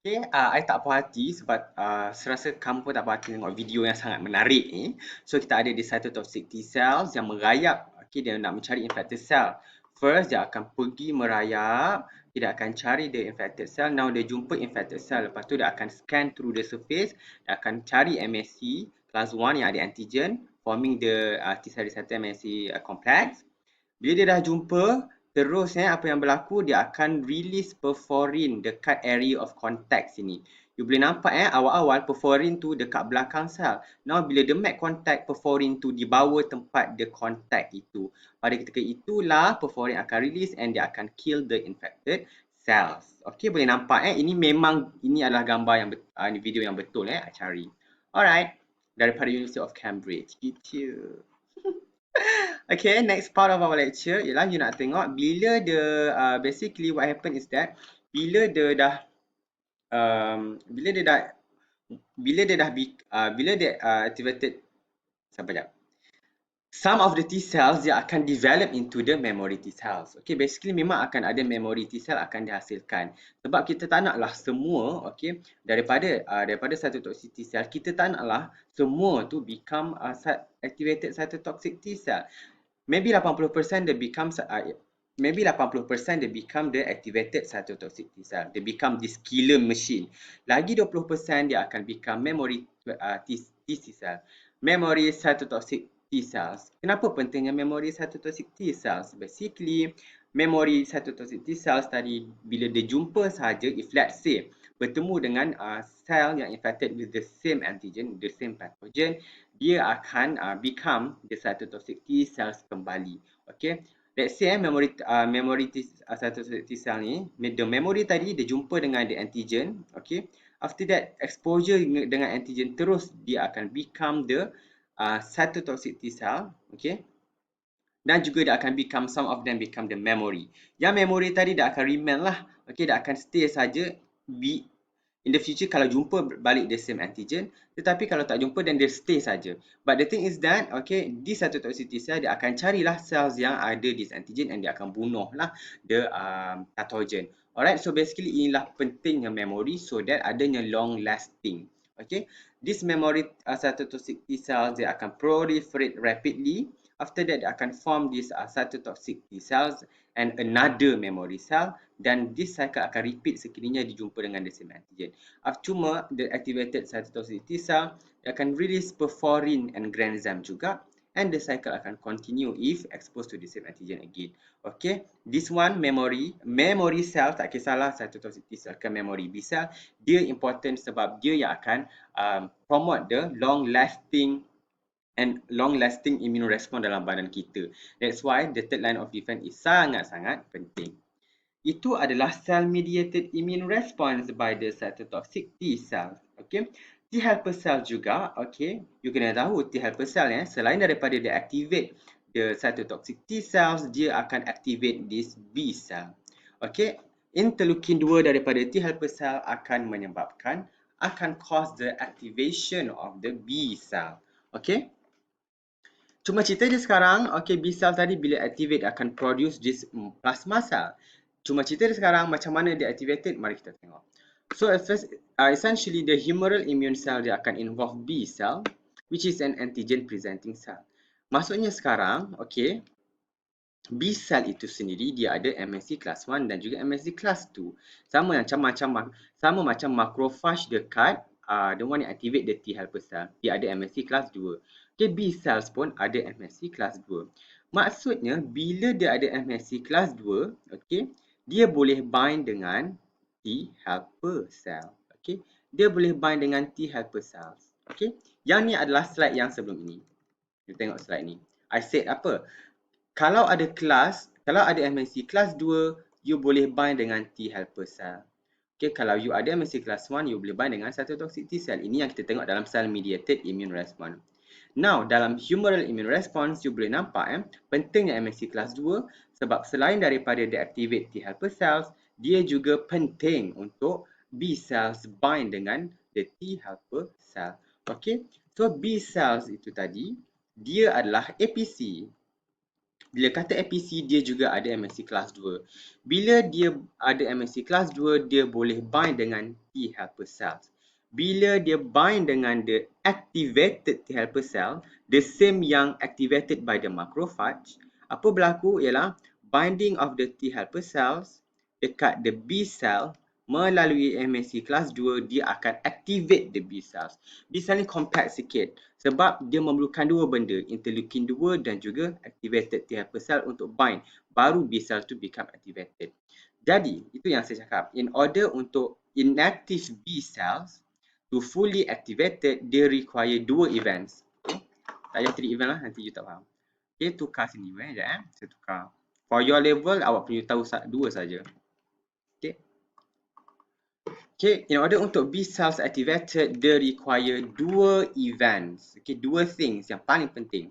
Okay, I tak puas hati sebab serasa kamu pun tak puas hati tengok video yang sangat menarik ni. So, kita ada di satu toxic T cells yang merayap. Okay, dia nak mencari infected cell. First, dia akan pergi merayap. Dia akan cari the infected cell. Now, dia jumpa infected cell. Lepas tu, dia akan scan through the surface. Dia akan cari MSC class 1 yang ada antigen. Forming the T cell receptor MSC complex. Bila dia dah jumpa, terus apa yang berlaku, dia akan release perforin dekat area of contact sini. You boleh nampak awal-awal perforin tu dekat belakang sel. Now bila dia make contact, perforin tu di bawah tempat dia contact itu. Pada ketika itulah perforin akan release and dia akan kill the infected cells. Okay, boleh nampak ini adalah gambar yang ini video yang betul I cari. Alright, daripada University of Cambridge. Gitu. Okay, next part of our lecture ialah you nak tengok bila dia basically what happen is that bila dia dah activated, sabar jap. Some of the T cells dia akan develop into the memory T cells. Okay, basically memang akan ada memory T cell akan dihasilkan. Sebab kita tak naklah semua, okay, daripada satu toxic T cell, kita tak naklah semua tu become activated satu toxic T cell. Maybe 80% dia become the activated satu toxic T cell. They become this killer machine. Lagi 20% dia akan become memory T cell. Memory satu toxic T cells. Kenapa pentingnya memory satu toxic T cells? Basically, memory satu toxic T cells tadi bila dia jumpa saja, if let's say bertemu dengan cell yang infected with the same antigen, the same pathogen, dia akan become the satu toxic T cells kembali. Okay, let's say memory satu toxic T cell ni, the memory tadi dia jumpa dengan the antigen. Okay, after that exposure dengan antigen terus dia akan become the satu toxic T cell. Okay, dan juga dia akan become, some of them become the memory. Yang memory tadi dia akan remain lah. Okay, dia akan stay saja in the future kalau jumpa balik the same antigen, tetapi kalau tak jumpa then dia stay saja. But the thing is that, okay, di satu toxic T cell dia akan carilah cells yang ada this antigen and dia akan bunuhlah the pathogen. Alright, so basically inilah pentingnya memory so that adanya long lasting. Okay, this memory satu toxic T cells dia akan proliferate rapidly. After that, dia akan form this satu toxic T cells and another memory cell, dan this cycle akan repeat sekiranya dijumpa dengan the same antigen. Cuma the activated satu toxic T cell akan release perforin and granzyme juga, and the cycle akan continue if exposed to the same antigen again. Okay, this one memory cell, tak kisahlah satu toxic T cell ke memory B cell, dia important sebab dia yang akan promote the long lasting immune response dalam badan kita. That's why the third line of defense is sangat-sangat penting. Itu adalah cell mediated immune response by the cytotoxic T cells. Okay, T helper cell juga. Okay, you kena tahu T helper cell selain daripada dia activate the cytotoxic T cells, dia akan activate this B cell. Okay, interleukin 2 daripada T helper cell akan cause the activation of the B cell. Okay, cuma cerita dia sekarang, okay, B cell tadi bila activate akan produce this plasma cell. Cuma cerita dia sekarang macam mana dia activated, mari kita tengok. So essentially the humoral immune cell dia akan involve B cell, which is an antigen presenting cell. Maksudnya sekarang, okay, B cell itu sendiri dia ada MSC class 1 dan juga MSC class 2. Sama macam macrophage dekat the one yang activate the T helper cell, dia ada MSC class 2. Okay, B cells pun ada MSC class 2. Maksudnya bila dia ada MSC class 2, okay, dia boleh bind dengan T helper cell. Okay, dia boleh bind dengan T helper cells. Okay, yang ni adalah slide yang sebelum ini. Kita tengok slide ni. I said apa? Kalau ada MSC class 2, you boleh bind dengan T helper cell. Okay, kalau you ada MSC class 1, you boleh bind dengan satu toxic T cell. Ini yang kita tengok dalam cell mediated immune response. Now, dalam humoral immune response, you boleh nampak pentingnya MSC class 2 sebab selain daripada deactivate T helper cells, dia juga penting untuk B cells bind dengan the T helper cell. Okay, so B cells itu tadi, dia adalah APC. Bila kata APC, dia juga ada MSC kelas 2. Bila dia ada MSC kelas 2, dia boleh bind dengan T helper cells. Bila dia bind dengan the activated T helper cell, the same yang activated by the macrophage, apa berlaku ialah binding of the T helper cells dekat the B cell melalui MSC kelas 2, dia akan activate the B cells. B cell ni kompleks sikit sebab dia memerlukan dua benda, interleukin 2 dan juga activated T helper cell untuk bind, baru B cell tu become activated. Jadi, itu yang saya cakap, in order untuk inactive B cells to fully activated, dia require dua events. Okay? Tak payah 3 event lah, nanti you tak faham. Okay, tukar sini. Sekejap. Saya tukar. For your level, awak perlu tahu dua saja. Okay. Okay, in order untuk B cells activated, dia require dua events. Okay, dua things yang paling penting.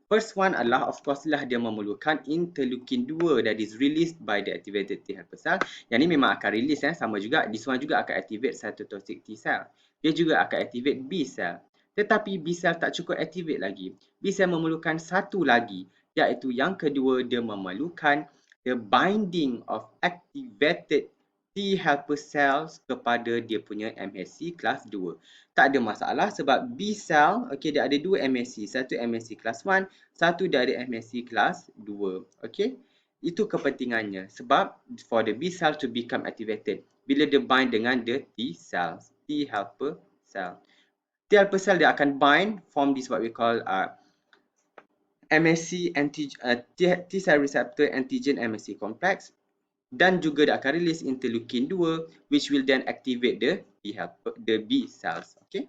First one adalah, of course lah, dia memerlukan interleukin 2 that is released by the activated T helper cell. Yang ni memang akan release, sama juga. This one juga akan activate cytotoxic T cell. Dia juga akan activate B cell. Tetapi B cell tak cukup activate lagi. B cell memerlukan satu lagi, iaitu yang kedua, dia memerlukan the binding of activated T helper cells kepada dia punya MSC kelas 2. Tak ada masalah sebab B cell, okay, dia ada dua MSC. Satu MSC kelas 1, satu dia ada MSC kelas 2. Okay? Itu kepentingannya sebab for the B cell to become activated, bila dia bind dengan the T cells, T helper cell. T helper cell dia akan bind, form this what we call MSC T cell receptor antigen MSC complex, dan juga dia akan release interleukin 2 which will then activate the B cells. Okay?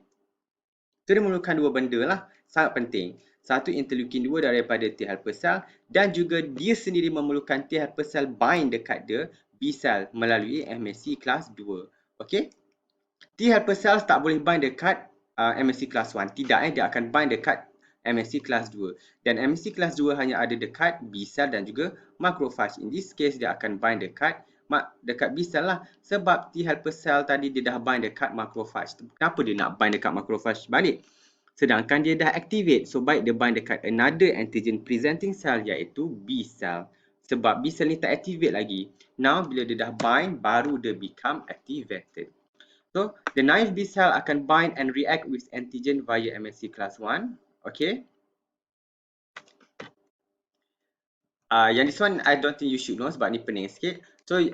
So dia memerlukan dua benda lah, sangat penting. Satu, interleukin 2 daripada T helper cell, dan juga dia sendiri memerlukan T helper cell bind dekat the B cell melalui MSC kelas 2. Okay? T helper cells tak boleh bind dekat MSC kelas 1. Tidak, dia akan bind dekat MSC kelas 2. Dan MSC kelas 2 hanya ada dekat B cell dan juga macrophage. In this case, dia akan bind dekat B cell lah. Sebab T helper cell tadi dia dah bind dekat macrophage. Kenapa dia nak bind dekat macrophage balik? Sedangkan dia dah activate. So, baik dia bind dekat another antigen presenting cell, iaitu B cell. Sebab B cell ni tak activate lagi. Now, bila dia dah bind, baru dia become activated. So, the naive B cell akan bind and react with antigen via MSC class 1. Okay. Yang this one, I don't think you should know sebab ni pening sikit. So,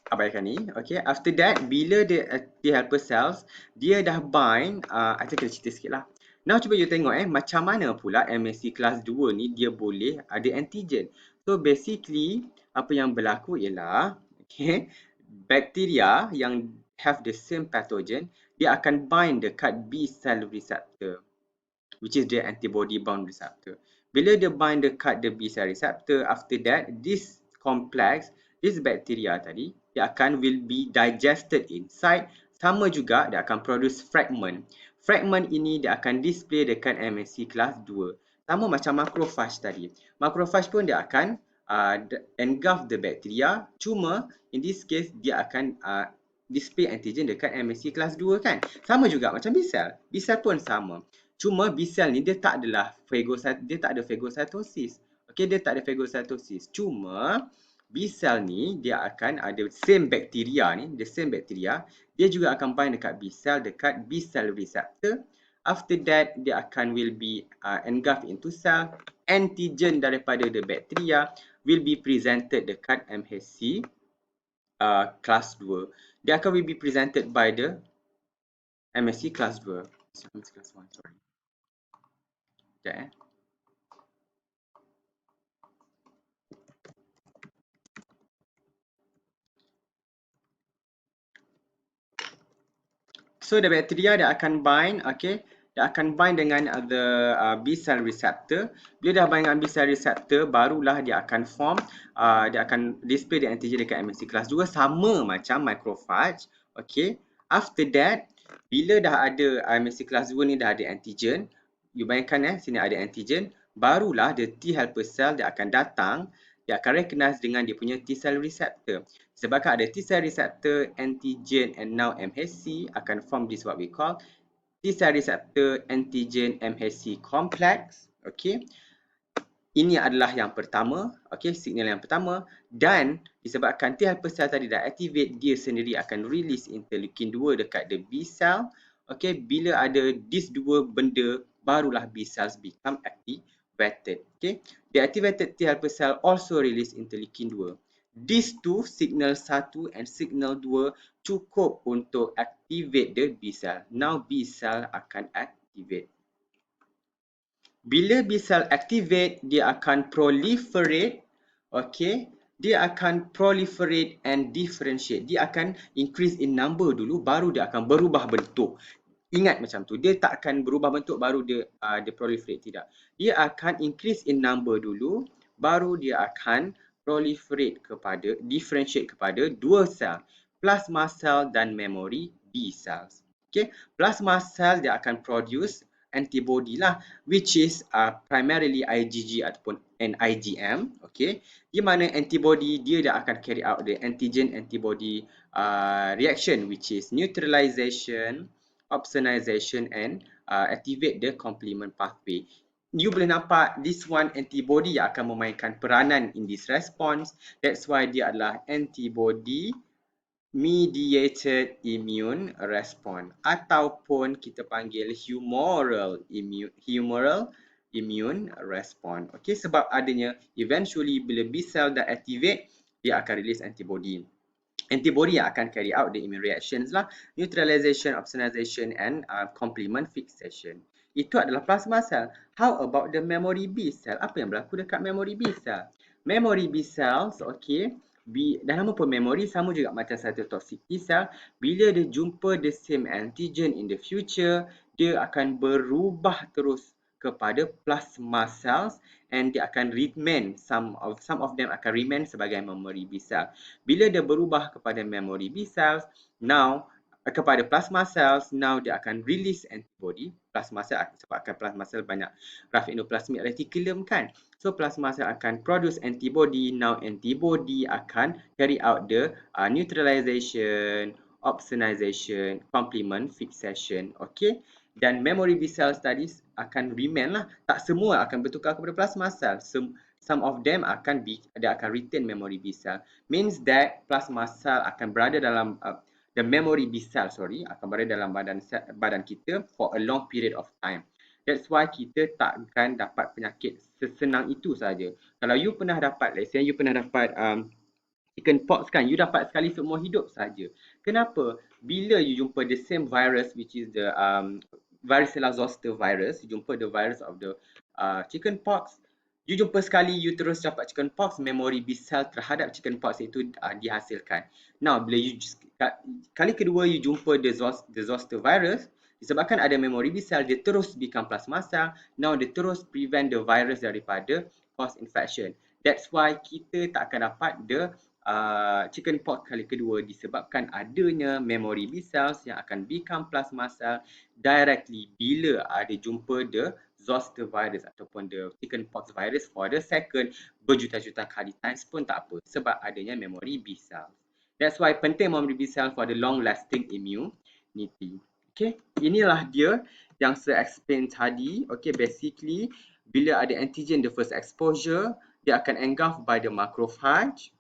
abaikan ni. Okay. After that, bila dia T helper cells, dia dah bind. I think kena cerita sikit lah. Now, cuba you tengok macam mana pula MSC class 2 ni dia boleh ada antigen. So, basically, apa yang berlaku ialah, okay, bakteria yang have the same pathogen, dia akan bind dekat B cell receptor, which is the antibody bound receptor. Bila dia bind dekat the B cell receptor, after that, this complex, this bacteria tadi, dia akan will be digested inside. Sama juga, dia akan produce fragment. Fragment ini dia akan display dekat MSC kelas 2. Sama macam macrophage tadi. Macrophage pun dia akan engulf the bacteria. Cuma, in this case, dia akan display antigen dekat MSC kelas 2 kan. Sama juga macam B cell. B cell pun sama. Cuma B cell ni dia tak ada phagocytosis. Okey, dia tak ada phagocytosis. Cuma B cell ni dia akan ada same bacteria ni, the same bacteria, dia juga akan bind dekat B cell dekat B cell receptor. After that, dia akan will be engulfed into cell. Antigen daripada the bacteria will be presented dekat MSC class 2. Dia akan will be presented by the MSC class 2. MSC class 1, sorry. Okay. So, the bacteria dia akan bind, okay. Dia akan bind dengan the B cell receptor. Bila dah bind dengan B cell receptor, barulah dia akan form, dia akan display the antigen dekat MSC class 2 sama macam macrophage. Okay. After that, bila dah ada MSC class 2 ni dah ada antigen, you bayangkan sini ada antigen, barulah the T helper cell dia akan datang, dia akan recognize dengan dia punya T cell receptor. Sebabkan ada T cell receptor, antigen and now MHC akan form this what we call T cell receptor antigen MHC complex. Okay. Ini adalah yang pertama, okey, signal yang pertama, dan disebabkan T helper cell tadi dah activate, dia sendiri akan release interleukin 2 dekat the B cell. Okey, bila ada these dua benda, barulah B cells become activated. Okey, the activated T helper cell also release interleukin 2. These two, signal 1 and signal 2, cukup untuk activate the B cell. Now B cell akan activate. Bila B cell activate, dia akan proliferate, okay? Dia akan proliferate and differentiate. Dia akan increase in number dulu, baru dia akan berubah bentuk. Ingat macam tu, dia tak akan berubah bentuk baru dia proliferate, tidak. Dia akan increase in number dulu, baru dia akan proliferate kepada, differentiate kepada dua sel, plasma cell dan memory B cells. Okay, plasma cell dia akan produce antibody lah, which is primarily IgG ataupun IgM. Okay, di mana antibody dia dah akan carry out the antigen antibody reaction, which is neutralization, opsonization and activate the complement pathway. You boleh nampak this one antibody yang akan memainkan peranan in this response. That's why dia adalah antibody mediated immune response ataupun kita panggil humoral immune response. Okay, sebab adanya eventually bila B cell dah activate, dia akan release antibody. Antibody yang akan carry out the immune reactions lah, neutralization, opsonization and complement fixation. Itu adalah plasma cell. How about the memory B cell? Apa yang berlaku dekat memory B cell? Memory B cells, okay, dah nama pun memory, sama juga macam cytotoxic T cell. Bila dia jumpa the same antigen in the future, dia akan berubah terus kepada plasma cells and dia akan remain, some of them akan remain sebagai memory B cell. Bila dia berubah kepada memory B cells, now kepada plasma cells, now dia akan release antibody. Plasma cell, sebabkan plasma cell banyak rough endoplasmic reticulum kan. So plasma cell akan produce antibody. Now antibody akan carry out the neutralization, opsonization, complement fixation. Okay. Dan memory B cells tadi akan remain lah. Tak semua akan bertukar kepada plasma cell. Some of them dia akan retain memory B cell. Means that plasma cell akan berada dalam the memory B cell, akan berada dalam badan kita for a long period of time. That's why kita takkan dapat penyakit sesenang itu saja. Kalau you pernah dapat, let's say you pernah dapat chicken pox kan, you dapat sekali seumur hidup saja. Kenapa? Bila you jumpa the same virus, which is the varicella zoster virus, you jumpa the virus of the chicken pox, you jumpa sekali, you terus dapat chicken pox, memory B cell terhadap chicken pox itu dihasilkan. Now, bila you kali kedua you jumpa the zoster virus, disebabkan ada memory B cell, dia terus become plasma cell. Now, dia terus prevent the virus daripada cause infection. That's why kita tak akan dapat the chicken pox kali kedua disebabkan adanya memory B cells yang akan become plasma cell directly bila ada jumpa the zoster virus ataupun the chicken pox virus for the second berjuta-juta kali times pun tak apa sebab adanya memory B cells. That's why penting memory B cell for the long lasting immunity. Okay, inilah dia yang saya explain tadi. Okay, basically bila ada antigen the first exposure, dia akan engulfed by the macrophage.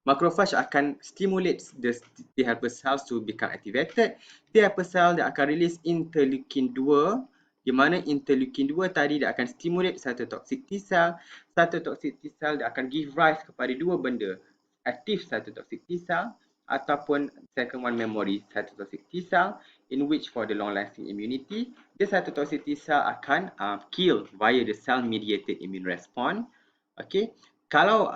Macrophage akan stimulate the T helper cells to become activated. T helper cell dia akan release interleukin 2, di mana interleukin 2 tadi dia akan stimulate cytotoxic T cell. Cytotoxic T cell dia akan give rise kepada dua benda, active cytotoxic T cell ataupun second one memory cytotoxic T cell, in which for the long lasting immunity, the cytotoxic T cell akan kill via the cell mediated immune response. Okay. Kalau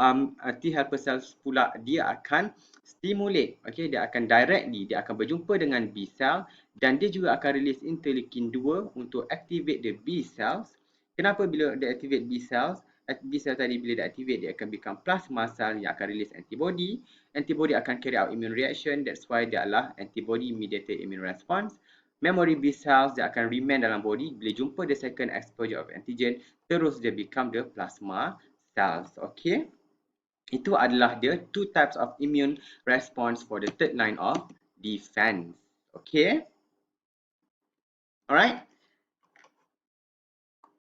T helper cells pula dia akan stimulate, okay, dia akan directly, dia akan berjumpa dengan B cell dan dia juga akan release interleukin 2 untuk activate the B cells. Kenapa bila dia activate B cells? B cell tadi bila dia activate, dia akan become plasma cell yang akan release antibody. Antibody akan carry out immune reaction, that's why dia adalah antibody mediated immune response. Memory B cells dia akan remain dalam body, bila jumpa the second exposure of antigen, terus dia become the plasma cells. Okay, itu adalah the two types of immune response for the third line of defense. Okay, alright.